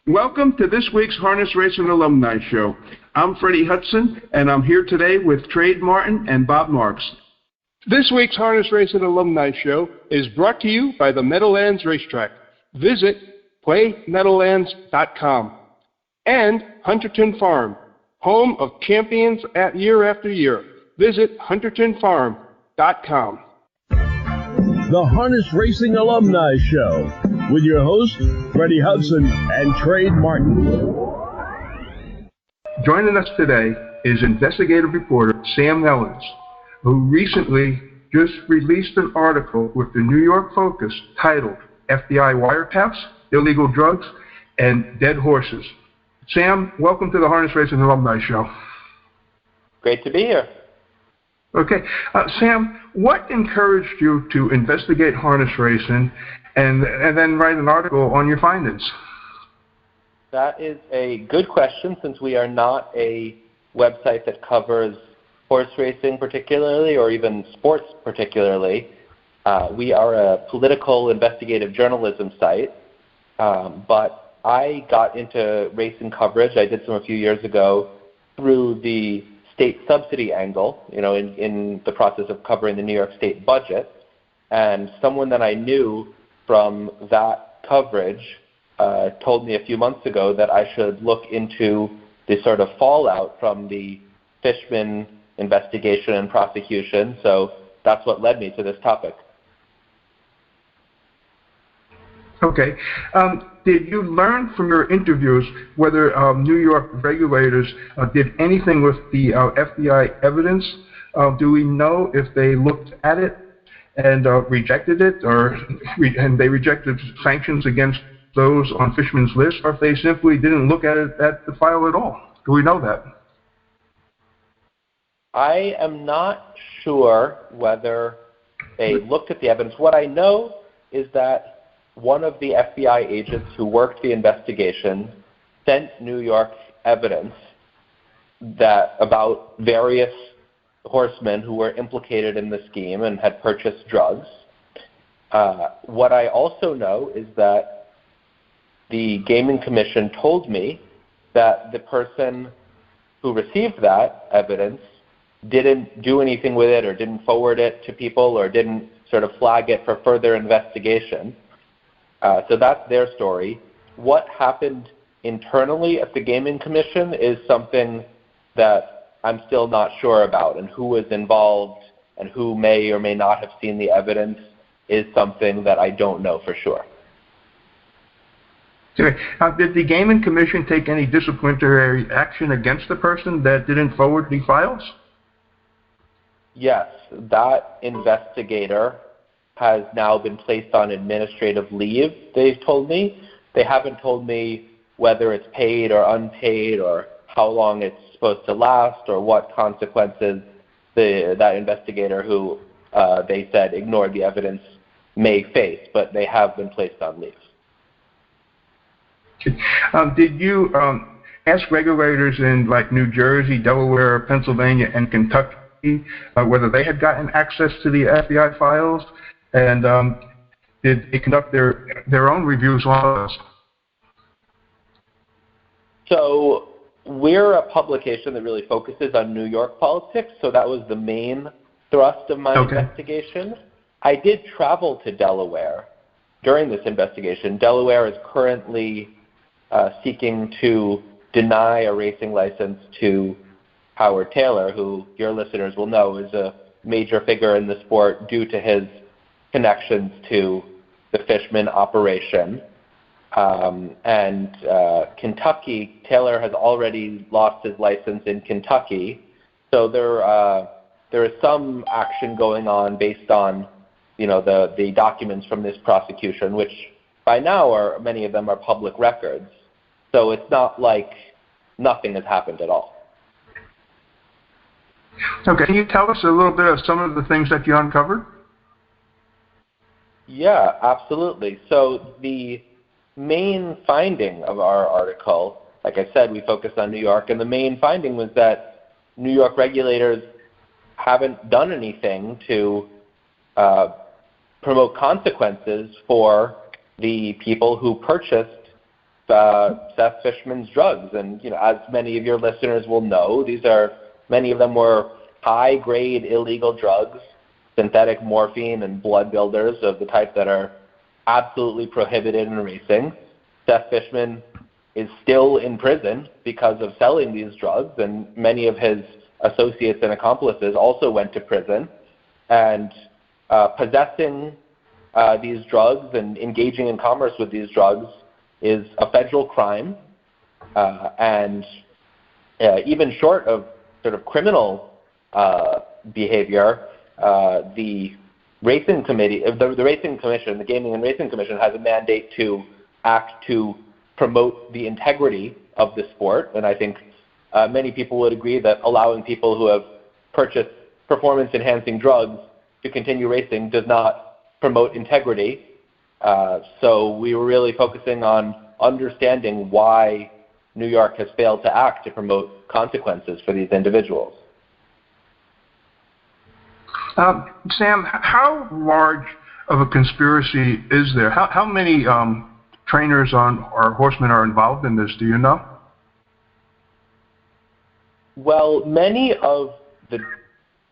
Welcome to this week's Harness Racing Alumni Show. I'm Freddie Hudson, and I'm here today with Trade Martin and Bob Marks. This week's Harness Racing Alumni Show is brought to you by the Meadowlands Racetrack. Visit PlayMeadowlands.com. And Hunterton Farm, home of champions year after year. Visit HuntertonFarm.com. The Harness Racing Alumni Show with your hosts, Freddie Hudson and Trade Martin. Joining us today is investigative reporter Sam Mellins, who recently just released an article with the New York Focus titled FBI Wiretaps, Illegal Drugs, and Dead Horses. Sam, welcome to the Harness Racing Alumni Show. Great to be here. Okay. Sam, what encouraged you to investigate harness racing and then write an article on your findings? That is a good question, since we are not a website that covers horse racing particularly, or even sports particularly. We are a political investigative journalism site, but I got into racing coverage. I did some a few years ago through the state subsidy angle, in the process of covering the New York State budget. And someone that I knew from that coverage told me a few months ago that I should look into the sort of fallout from the Fishman investigation and prosecution. So that's what led me to this topic. Okay. Did you learn from your interviews whether New York regulators did anything with the FBI evidence? Do we know if they looked at it and rejected it, and they rejected sanctions against those on Fishman's list, or if they simply didn't look at the file at all? Do we know that? I am not sure whether they looked at the evidence. What I know is that one of the FBI agents who worked the investigation sent New York evidence about various horsemen who were implicated in the scheme and had purchased drugs. What I also know is that the Gaming Commission told me that the person who received that evidence didn't do anything with it, or didn't forward it to people, or didn't sort of flag it for further investigation. So that's their story. What happened internally at the Gaming Commission is something that I'm still not sure about, and who was involved and who may or may not have seen the evidence is something that I don't know for sure. Okay. Did the Gaming Commission take any disciplinary action against the person that didn't forward the files? Yes, that investigator has now been placed on administrative leave, they've told me. They haven't told me whether it's paid or unpaid, or how long it's supposed to last, or what consequences that investigator who they said ignored the evidence may face, but they have been placed on leave. Did you ask regulators in New Jersey, Delaware, Pennsylvania, and Kentucky whether they had gotten access to the FBI files? And did they conduct their own reviews on us? So we're a publication that really focuses on New York politics, so that was the main thrust of my investigation. I did travel to Delaware during this investigation. Delaware is currently seeking to deny a racing license to Howard Taylor, who your listeners will know is a major figure in the sport due to his connections to the Fishman operation. And Kentucky, Taylor has already lost his license in Kentucky. So there is some action going on based on, the documents from this prosecution, which by now many of them are public records. So it's not like nothing has happened at all. Okay, can you tell us a little bit of some of the things that you uncovered? Yeah, absolutely. So the main finding of our article, like I said, we focused on New York, and the main finding was that New York regulators haven't done anything to promote consequences for the people who purchased Seth Fishman's drugs. And, as many of your listeners will know, many of them were high-grade illegal drugs, synthetic morphine and blood builders of the type that are absolutely prohibited in racing. Seth Fishman is still in prison because of selling these drugs, and many of his associates and accomplices also went to prison. And possessing these drugs and engaging in commerce with these drugs is a federal crime, and even short of sort of criminal behavior, the Racing Committee, the Racing Commission, the Gaming and Racing Commission, has a mandate to act to promote the integrity of the sport. And I think many people would agree that allowing people who have purchased performance-enhancing drugs to continue racing does not promote integrity. So we were really focusing on understanding why New York has failed to act to promote consequences for these individuals. Sam, how large of a conspiracy is there? How many trainers or horsemen are involved in this? Do you know? Well, many of the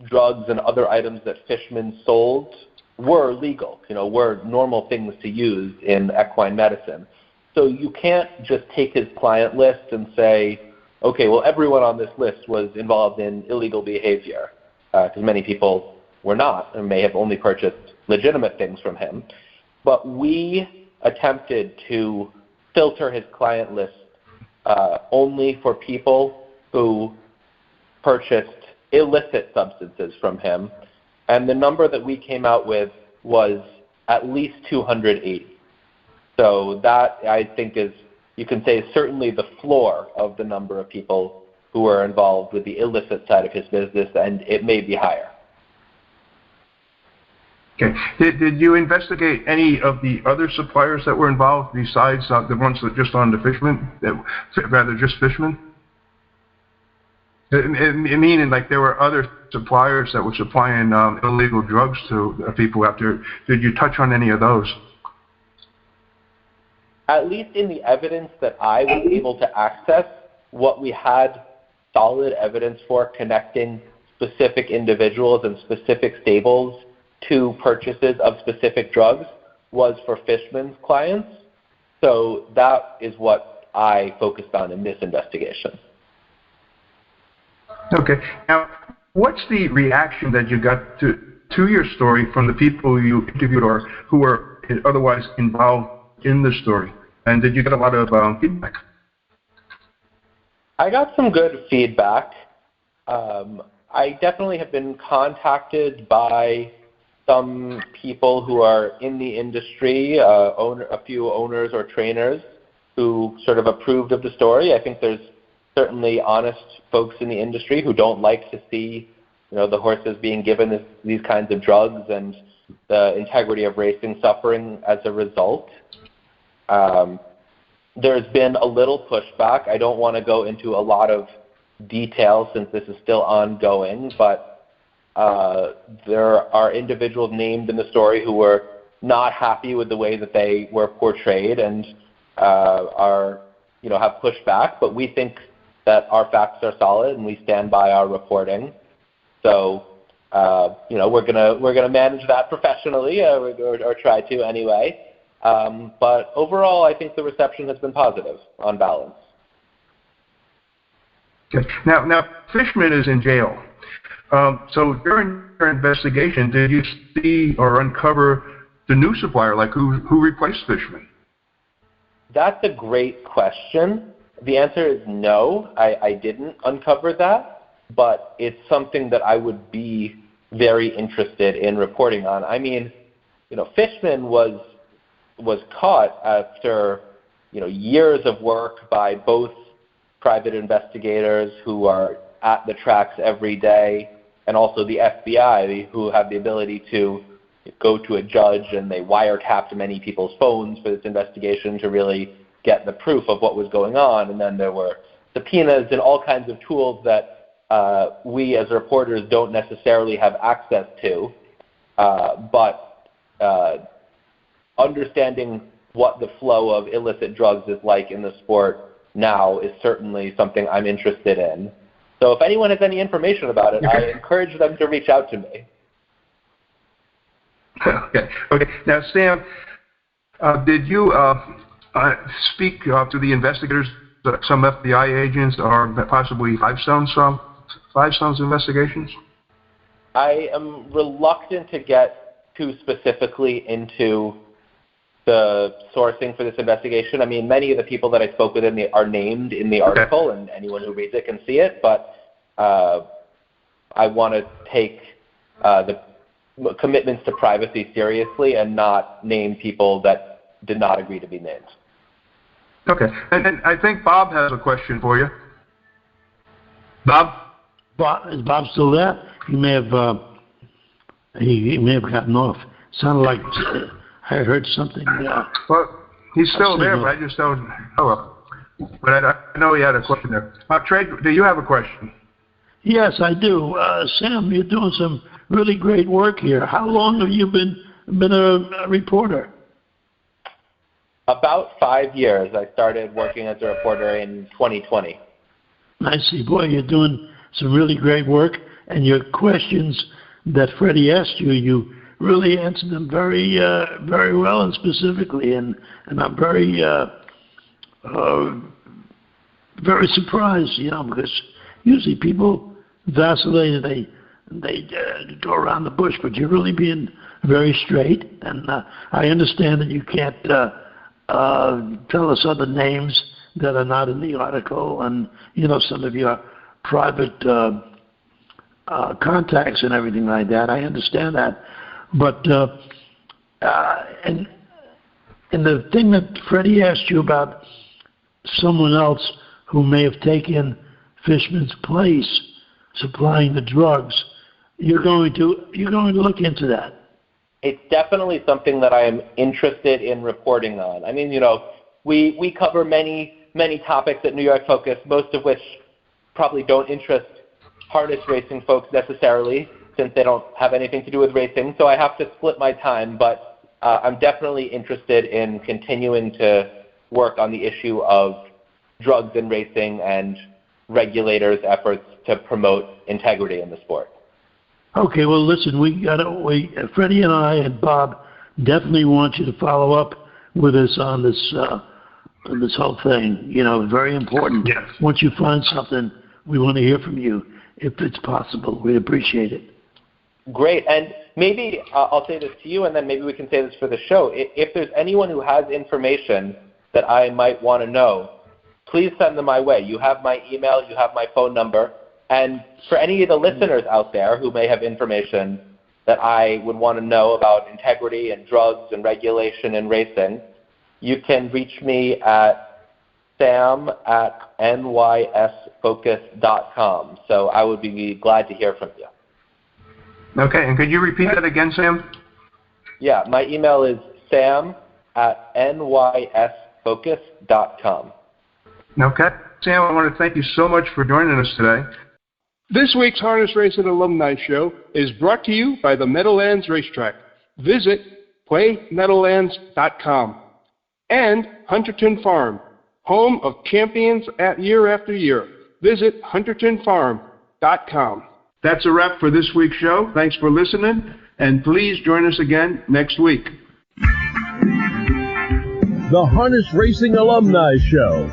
drugs and other items that Fishman sold were legal, were normal things to use in equine medicine. So you can't just take his client list and say, okay, well, everyone on this list was involved in illegal behavior, because many people were not and may have only purchased legitimate things from him. But we attempted to filter his client list only for people who purchased illicit substances from him, and the number that we came out with was at least 280. So that, I think, is, you can say, certainly the floor of the number of people who were involved with the illicit side of his business, and it may be higher. Okay. Did you investigate any of the other suppliers that were involved besides the ones that just on the Fishman, rather just Fishman? Meaning, like, there were other suppliers that were supplying illegal drugs to people out there. Did you touch on any of those? At least in the evidence that I was able to access, what we had solid evidence for connecting specific individuals and specific stables to purchases of specific drugs was for Fishman's clients. So that is what I focused on in this investigation. Okay. Now, what's the reaction that you got to your story from the people you interviewed or who were otherwise involved in the story? And did you get a lot of feedback? I got some good feedback. I definitely have been contacted by some people who are in the industry, a few owners or trainers who sort of approved of the story. I think there's certainly honest folks in the industry who don't like to see, the horses being given these kinds of drugs and the integrity of racing suffering as a result. There's been a little pushback. I don't want to go into a lot of detail since this is still ongoing, but there are individuals named in the story who were not happy with the way that they were portrayed and have pushed back. But we think that our facts are solid and we stand by our reporting. So we're gonna manage that professionally, or try to anyway. But overall, I think the reception has been positive on balance. Okay. Now Fishman is in jail. So during your investigation, did you see or uncover the new supplier, like who replaced Fishman? That's a great question. The answer is no, I didn't uncover that, but it's something that I would be very interested in reporting on. I mean, Fishman was caught after, years of work by both private investigators who are at the tracks every day and also the FBI, who have the ability to go to a judge, and they wiretapped many people's phones for this investigation to really get the proof of what was going on. And then there were subpoenas and all kinds of tools that we as reporters don't necessarily have access to. But understanding what the flow of illicit drugs is like in the sport now is certainly something I'm interested in. So if anyone has any information about it, I encourage them to reach out to me. Okay. Now, Sam, did you speak to the investigators, some FBI agents, or possibly Five Stones investigations? I am reluctant to get too specifically into the sourcing for this investigation. I mean, many of the people that I spoke with are named in the article, and anyone who reads it can see it, but I want to take the commitments to privacy seriously and not name people that did not agree to be named. Okay. And I think Bob has a question for you. Bob? Is Bob still there? He may have he may have gotten off. Sounded like I heard something. Well, he's still there, but I just don't know. But I know he had a question there. Trey, do you have a question? Yes, I do. Sam, you're doing some really great work here. How long have you been a reporter? About 5 years. I started working as a reporter in 2020. I see. Boy, you're doing some really great work, and your questions that Freddie asked you, you really answered them very well and specifically, and I'm very surprised, because usually people vacillate and they go around the bush, but you're really being very straight, and I understand that you can't tell us other names that are not in the article, and some of your private contacts and everything like that. I understand that, but and the thing that Freddie asked you about someone else who may have taken Fishman's place supplying the drugs, you're going to look into that. It's definitely something that I am interested in reporting on. I mean, we cover many topics at New York Focus, most of which probably don't interest harness racing folks necessarily, since they don't have anything to do with racing. So I have to split my time, but I'm definitely interested in continuing to work on the issue of drugs in racing and regulators' efforts to promote integrity in the sport. Okay, well, listen, Freddie and I and Bob definitely want you to follow up with us on this whole thing. Very important. Yes. Once you find something, we want to hear from you if it's possible. We appreciate it. Great, and maybe I'll say this to you, and then maybe we can say this for the show. If there's anyone who has information that I might want to know, please send them my way. You have my email, you have my phone number. And for any of the listeners out there who may have information that I would want to know about integrity and drugs and regulation in racing, you can reach me at sam@nysfocus.com. So I would be glad to hear from you. Okay, and could you repeat that again, Sam? Yeah, my email is sam@nysfocus.com. Okay. Sam, I want to thank you so much for joining us today. This week's Harness Racing Alumni Show is brought to you by the Meadowlands Racetrack. Visit playmeadowlands.com. And Hunterton Farm, home of champions year after year. Visit huntertonfarm.com. That's a wrap for this week's show. Thanks for listening, and please join us again next week. The Harness Racing Alumni Show.